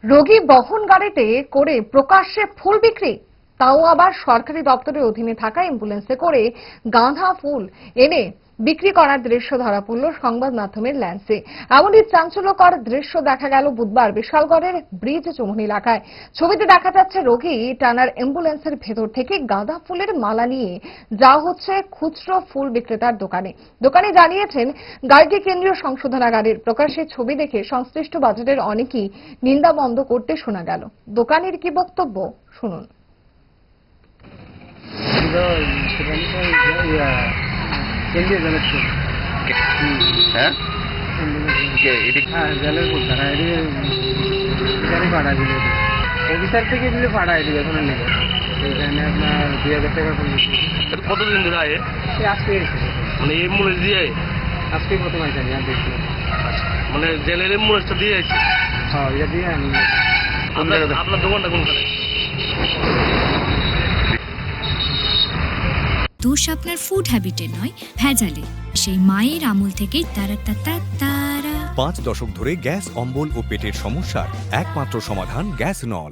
রোগী বহন গাড়িতে করে প্রকাশ্যে ফুল বিক্রি, তাও আবার সরকারি দপ্তরের অধীনে থাকা অ্যাম্বুলেন্সে করে গাঁদা ফুল এনে বিক্রি করার দৃশ্য ধরা পড়ল সংবাদ মাধ্যমের ল্যান্সে। এমনই চাঞ্চল্যকর দৃশ্য দেখা গেল বুধবার বিশালগড়ের ব্রিজ চৌমুহনী এলাকায়। ছবিতে দেখা যাচ্ছে রোগী টানার অ্যাম্বুলেন্সের ভেতর থেকে গাঁদা ফুলের মালা নিয়ে যাওয়া হচ্ছে খুচরো ফুল বিক্রেতার দোকানে। দোকানি জানিয়েছেন, গাড়িটি কেন্দ্রীয় সংশোধনাগারের। প্রকাশ্যে ছবি দেখে সংশ্লিষ্ট বাজারের অনেকেই নিন্দা বন্ধ করতে শোনা গেল। দোকানির কি বক্তব্য শুনুন। হ্যাঁ অফিসার থেকে দিলে পাঠায় দিবে এখন নেবে এখানে আপনার 2000 টাকা কতদিন ধরে আয়ে আজকে মানে এম্বুলেন্স দিয়ে আজকে প্রথম আছে আমি দেখছি মানে জেলের এম্বুলেন্সটা দিয়ে আছে। হ্যাঁ এটা দিয়ে আমি আপনার দোকানটা কোনখানে? দোষ আপনার ফুড হ্যাবিটে নয়, ভেজালে। সেই মায়ের আমল থেকেই তারা 5 দশক ধরে গ্যাস, অম্বল ও পেটের সমস্যার একমাত্র সমাধান গ্যাস নল।